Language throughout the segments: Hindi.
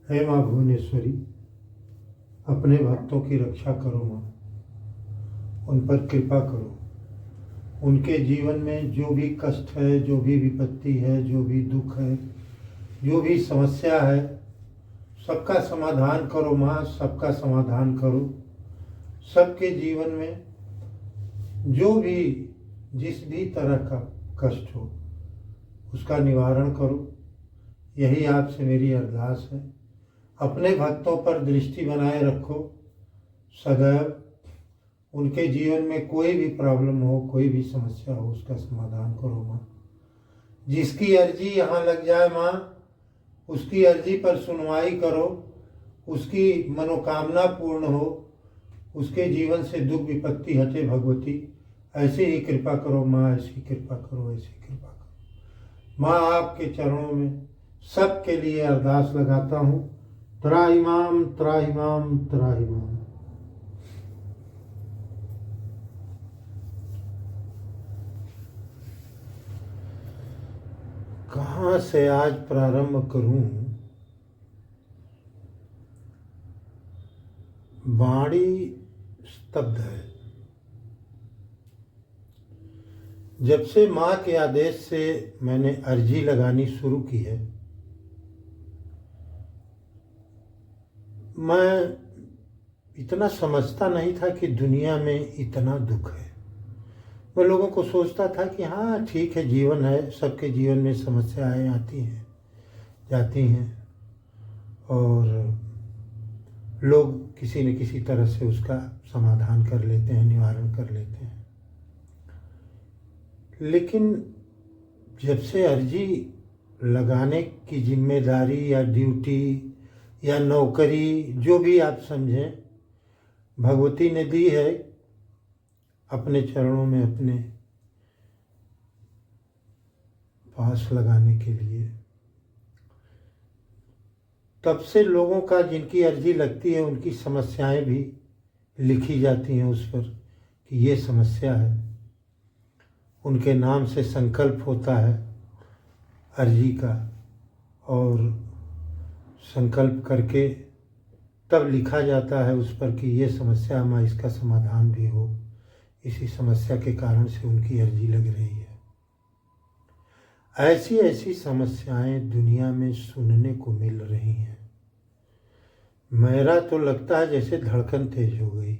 हे माँ भुवनेश्वरी, अपने भक्तों की रक्षा करो माँ, उन पर कृपा करो। उनके जीवन में जो भी कष्ट है, जो भी विपत्ति है, जो भी दुख है, जो भी समस्या है, सबका समाधान करो माँ, सबका समाधान करो। सबके जीवन में जो भी जिस भी तरह का कष्ट हो उसका निवारण करो। यही आपसे मेरी अरदास है। अपने भक्तों पर दृष्टि बनाए रखो सदैव। उनके जीवन में कोई भी प्रॉब्लम हो, कोई भी समस्या हो, उसका समाधान करो माँ। जिसकी अर्जी यहाँ लग जाए माँ, उसकी अर्जी पर सुनवाई करो, उसकी मनोकामना पूर्ण हो, उसके जीवन से दुख विपत्ति हटे भगवती। ऐसे ही कृपा करो माँ, ऐसी कृपा करो, ऐसी कृपा करो माँ। आपके चरणों में सबके लिए अरदास लगाता हूँ। त्राहिमाम त्राहिमाम त्राहिमाम। कहाँ से आज प्रारंभ करूं? वाणी स्तब्ध है। जब से माँ के आदेश से मैंने अर्जी लगानी शुरू की है, मैं इतना समझता नहीं था कि दुनिया में इतना दुख है। मैं लोगों को सोचता था कि हाँ ठीक है, जीवन है, सबके जीवन में समस्याएं आती हैं जाती हैं और लोग किसी न किसी तरह से उसका समाधान कर लेते हैं, निवारण कर लेते हैं। लेकिन जब से अर्जी लगाने की जिम्मेदारी या ड्यूटी या नौकरी, जो भी आप समझें, भगवती ने दी है अपने चरणों में अपने पास लगाने के लिए, तब से लोगों का जिनकी अर्जी लगती है उनकी समस्याएं भी लिखी जाती हैं उस पर कि ये समस्या है। उनके नाम से संकल्प होता है अर्जी का और संकल्प करके तब लिखा जाता है उस पर कि ये समस्या माँ, इसका समाधान भी हो। इसी समस्या के कारण से उनकी अर्जी लग रही है। ऐसी ऐसी समस्याएं दुनिया में सुनने को मिल रही हैं। मेरा तो लगता है जैसे धड़कन तेज हो गई।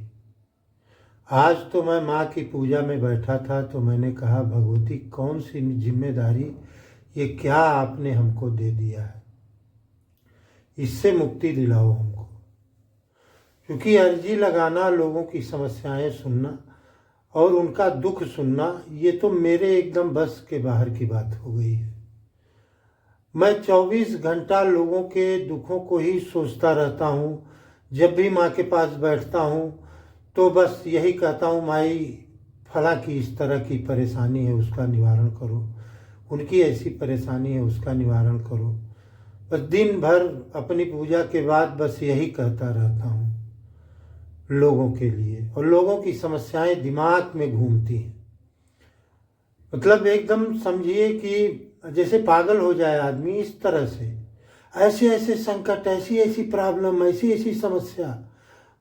आज तो मैं माँ की पूजा में बैठा था तो मैंने कहा, भगवती कौन सी जिम्मेदारी, ये क्या आपने हमको दे दिया है, इससे मुक्ति दिलाओ हमको। क्योंकि अर्जी लगाना, लोगों की समस्याएं सुनना और उनका दुख सुनना, ये तो मेरे एकदम बस के बाहर की बात हो गई है। मैं 24 घंटा लोगों के दुखों को ही सोचता रहता हूँ। जब भी माँ के पास बैठता हूँ तो बस यही कहता हूँ, माई फला की इस तरह की परेशानी है, उसका निवारण करो, उनकी ऐसी परेशानी है, उसका निवारण करो। बस दिन भर अपनी पूजा के बाद बस यही कहता रहता हूँ लोगों के लिए, और लोगों की समस्याएं दिमाग में घूमती हैं। मतलब एकदम समझिए कि जैसे पागल हो जाए आदमी, इस तरह से। ऐसे ऐसे संकट, ऐसी ऐसी प्रॉब्लम, ऐसी ऐसी समस्या,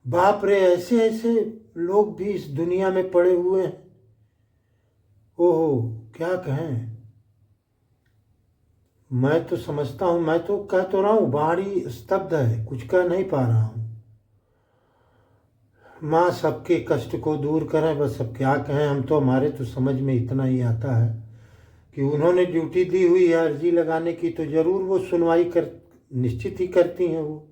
बाप रे, ऐसे ऐसे लोग भी इस दुनिया में पड़े हुए हैं। ओहो, क्या कहें। मैं तो समझता हूँ, मैं तो कह तो रहा हूँ, वाणी स्तब्ध है, कुछ कह नहीं पा रहा हूँ। माँ सबके कष्ट को दूर करें, बस अब क्या कहें। हम तो, हमारे तो समझ में इतना ही आता है कि उन्होंने ड्यूटी दी हुई है अर्जी लगाने की, तो ज़रूर वो सुनवाई कर निश्चित ही करती हैं। वो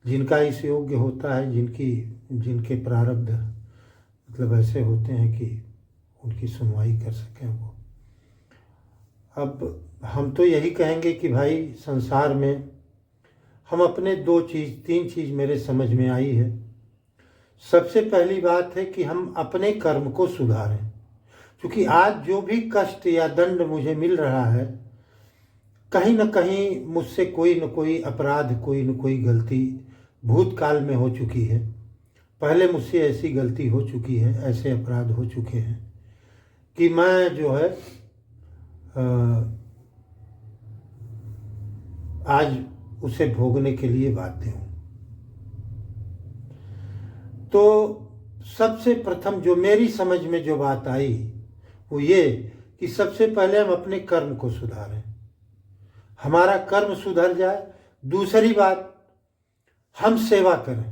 जिनका इस योग्य होता है, जिनके प्रारब्ध मतलब ऐसे होते हैं कि उनकी सुनवाई कर सकें वो। अब हम तो यही कहेंगे कि भाई संसार में हम अपने तीन चीज़ मेरे समझ में आई है। सबसे पहली बात है कि हम अपने कर्म को सुधारें। क्योंकि आज जो भी कष्ट या दंड मुझे मिल रहा है, कहीं न कहीं मुझसे कोई न कोई अपराध, कोई न कोई गलती भूतकाल में हो चुकी है। पहले मुझसे ऐसी गलती हो चुकी है, ऐसे अपराध हो चुके हैं कि मैं जो है आज उसे भोगने के लिए बाध्य हूं। तो सबसे प्रथम जो मेरी समझ में जो बात आई वो ये कि सबसे पहले हम अपने कर्म को सुधारें, हमारा कर्म सुधर जाए। दूसरी बात, हम सेवा करें।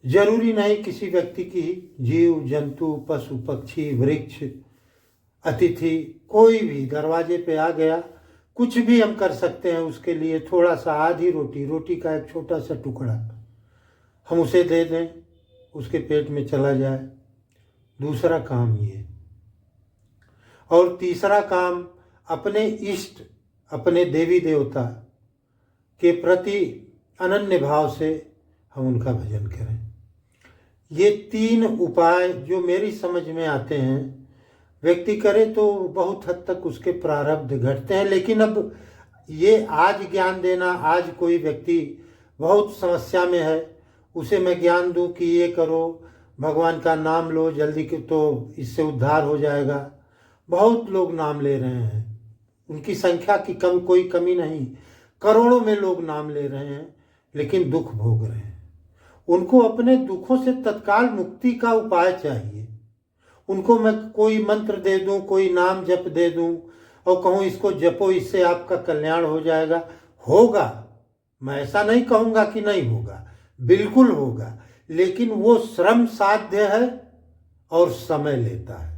जरूरी नहीं किसी व्यक्ति की, जीव जंतु पशु पक्षी वृक्ष अतिथि कोई भी दरवाजे पे आ गया, कुछ भी हम कर सकते हैं उसके लिए। थोड़ा सा आधी रोटी का एक छोटा सा टुकड़ा हम उसे दे दें, उसके पेट में चला जाए। दूसरा काम ये। और तीसरा काम, अपने इष्ट अपने देवी देवता के प्रति अनन्य भाव से हम उनका भजन करें। ये 3 उपाय जो मेरी समझ में आते हैं, व्यक्ति करे तो बहुत हद तक उसके प्रारब्ध घटते हैं। लेकिन अब ये आज ज्ञान देना, आज कोई व्यक्ति बहुत समस्या में है, उसे मैं ज्ञान दूं कि ये करो, भगवान का नाम लो जल्दी के, तो इससे उद्धार हो जाएगा। बहुत लोग नाम ले रहे हैं, उनकी संख्या की कोई कमी नहीं, करोड़ों में लोग नाम ले रहे हैं, लेकिन दुख भोग रहे हैं। उनको अपने दुखों से तत्काल मुक्ति का उपाय चाहिए। उनको मैं कोई मंत्र दे दूं, कोई नाम जप दे दूं और कहूं इसको जपो, इससे आपका कल्याण हो जाएगा। होगा, मैं ऐसा नहीं कहूंगा कि नहीं होगा, बिल्कुल होगा, लेकिन वो श्रम साध्य है और समय लेता है।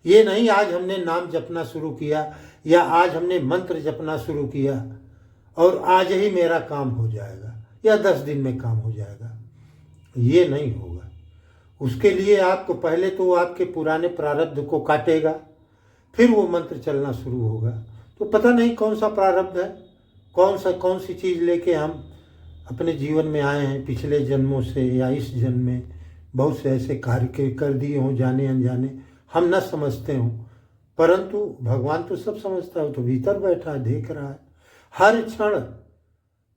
ये नहीं आज हमने नाम जपना शुरू किया या आज हमने मंत्र जपना शुरू किया और आज ही मेरा काम हो जाएगा या 10 दिन में काम हो जाएगा, ये नहीं होगा। उसके लिए आपको पहले तो आपके पुराने प्रारब्ध को काटेगा, फिर वो मंत्र चलना शुरू होगा। तो पता नहीं कौन सा प्रारब्ध है, कौन सी चीज़ लेके हम अपने जीवन में आए हैं पिछले जन्मों से या इस जन्म में। बहुत से ऐसे कार्य कर दिए हों जाने अनजाने, हम न समझते हों, परंतु भगवान तो सब समझता है, तो भीतर बैठा है, देख रहा है। हर क्षण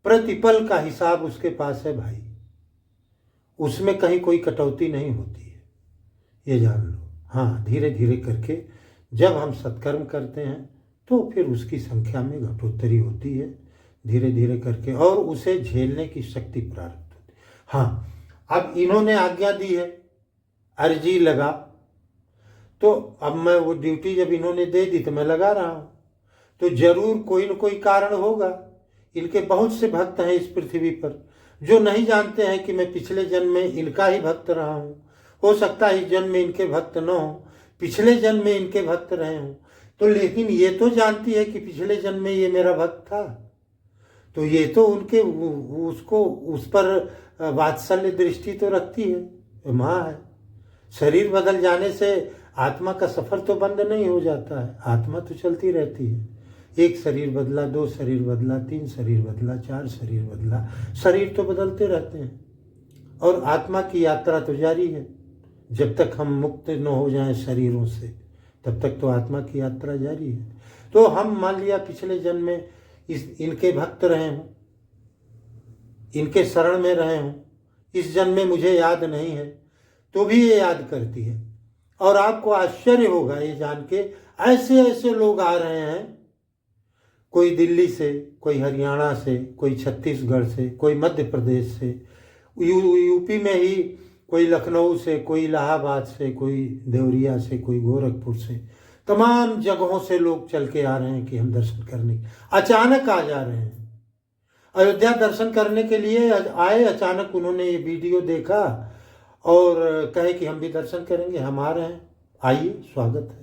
प्रतिपल का हिसाब उसके पास है भाई, उसमें कहीं कोई कटौती नहीं होती है, ये जान लो। हाँ, धीरे धीरे करके जब हम सत्कर्म करते हैं तो फिर उसकी संख्या में घटोत्तरी होती है, धीरे धीरे करके, और उसे झेलने की शक्ति प्राप्त होती है। हाँ, अब इन्होंने आज्ञा दी है, अर्जी लगा, तो अब मैं वो ड्यूटी जब इन्होंने दे दी तो मैं लगा रहा हूँ, तो जरूर कोई न कोई कारण होगा। इनके बहुत से भक्त हैं इस पृथ्वी पर जो नहीं जानते हैं कि मैं पिछले जन्म में इनका ही भक्त रहा हूँ। हो सकता है इस जन्म में इनके भक्त न हो, पिछले जन्म में इनके भक्त रहे हों, तो लेकिन ये तो जानती है कि पिछले जन्म में ये मेरा भक्त था, तो ये तो उनके उसको उस पर वात्सल्य दृष्टि तो रखती है, माँ है। शरीर बदल जाने से आत्मा का सफर तो बंद नहीं हो जाता है, आत्मा तो चलती रहती है। एक शरीर बदला, 2 शरीर बदला, 3 शरीर बदला, 4 शरीर बदला, शरीर तो बदलते रहते हैं और आत्मा की यात्रा तो जारी है। जब तक हम मुक्त न हो जाएं शरीरों से, तब तक तो आत्मा की यात्रा जारी है। तो हम मान लिया पिछले जन्म में इनके भक्त रहे हों, इनके शरण में रहे हों, इस जन्म में मुझे याद नहीं है, तो भी ये याद करती है। और आपको आश्चर्य होगा ये जान के, ऐसे ऐसे लोग आ रहे हैं, कोई दिल्ली से, कोई हरियाणा से, कोई छत्तीसगढ़ से, कोई मध्य प्रदेश से, यूपी में ही कोई लखनऊ से, कोई इलाहाबाद से, कोई देवरिया से, कोई गोरखपुर से, तमाम जगहों से लोग चल के आ रहे हैं कि हम दर्शन करने, अचानक आ जा रहे हैं। अयोध्या दर्शन करने के लिए आए, अचानक उन्होंने ये वीडियो देखा और कहे कि हम भी दर्शन करेंगे, हम आ रहे हैं, आइए, स्वागत है।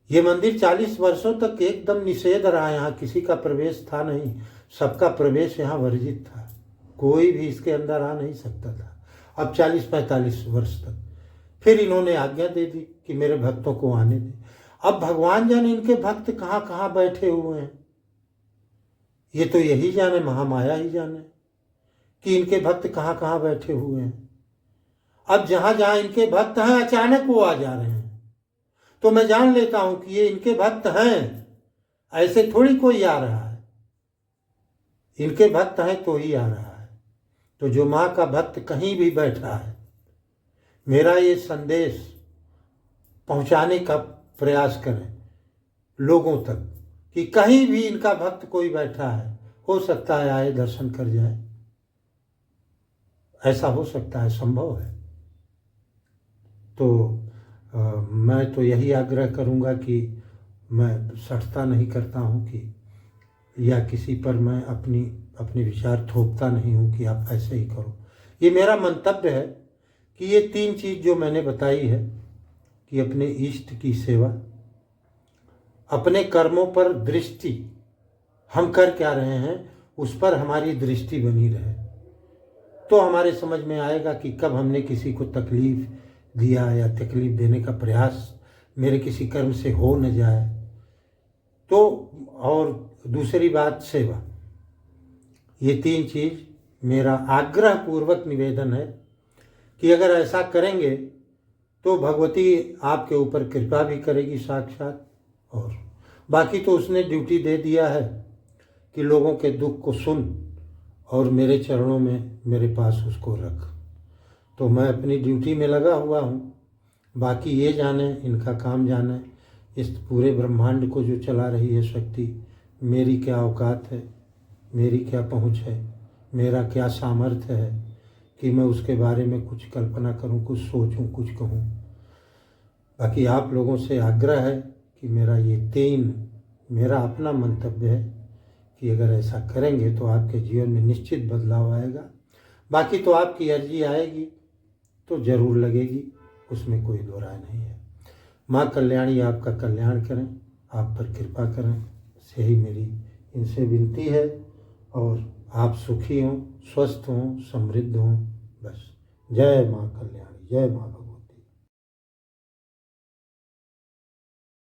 ये मंदिर 40 वर्षों तक एकदम निषेध रहा, यहाँ किसी का प्रवेश था नहीं, सबका प्रवेश यहाँ वर्जित था, कोई भी इसके अंदर आ नहीं सकता था। अब 40-45 वर्ष तक फिर इन्होंने आज्ञा दे दी कि मेरे भक्तों को आने दें। अब भगवान जाने इनके भक्त कहाँ कहाँ बैठे हुए हैं, ये तो यही जाने, महामाया ही जाने कि इनके भक्त कहाँ कहाँ बैठे हुए हैं। अब जहाँ जहाँ इनके भक्त हैं अचानक वो आ जा रहे हैं, तो मैं जान लेता हूं कि ये इनके भक्त हैं, ऐसे थोड़ी कोई आ रहा है, इनके भक्त हैं तो ही आ रहा है। तो जो माँ का भक्त कहीं भी बैठा है, मेरा ये संदेश पहुंचाने का प्रयास करें लोगों तक कि कहीं भी इनका भक्त कोई बैठा है, हो सकता है आए दर्शन कर जाए, ऐसा हो सकता है, संभव है। तो मैं तो यही आग्रह करूँगा कि मैं सठता नहीं करता हूँ कि या किसी पर मैं अपने विचार थोपता नहीं हूँ कि आप ऐसे ही करो। ये मेरा मंतव्य है कि ये 3 चीज़ जो मैंने बताई है कि अपने इष्ट की सेवा, अपने कर्मों पर दृष्टि, हम कर क्या रहे हैं उस पर हमारी दृष्टि बनी रहे, तो हमारे समझ में आएगा कि कब हमने किसी को तकलीफ दिया या तकलीफ देने का प्रयास मेरे किसी कर्म से हो न जाए। तो और दूसरी बात सेवा, ये 3 चीज़ मेरा आग्रह पूर्वक निवेदन है कि अगर ऐसा करेंगे तो भगवती आपके ऊपर कृपा भी करेगी साक्षात। और बाकी तो उसने ड्यूटी दे दिया है कि लोगों के दुख को सुन और मेरे चरणों में मेरे पास उसको रख। तो मैं अपनी ड्यूटी में लगा हुआ हूँ, बाकी ये जाने, इनका काम जाने, इस पूरे ब्रह्मांड को जो चला रही है शक्ति, मेरी क्या औकात है, मेरी क्या पहुँच है, मेरा क्या सामर्थ्य है कि मैं उसके बारे में कुछ कल्पना करूं, कुछ सोचूं, कुछ कहूं। बाकी आप लोगों से आग्रह है कि मेरा अपना मंतव्य है कि अगर ऐसा करेंगे तो आपके जीवन में निश्चित बदलाव आएगा। बाकी तो आपकी अर्जी आएगी तो ज़रूर लगेगी, उसमें कोई दो राय नहीं है। माँ कल्याणी आपका कल्याण करें, आप पर कृपा करें, यही मेरी इनसे विनती है। और आप सुखी हों, स्वस्थ हों, समृद्ध हों, बस। जय माँ कल्याणी, जय माँ भगवती।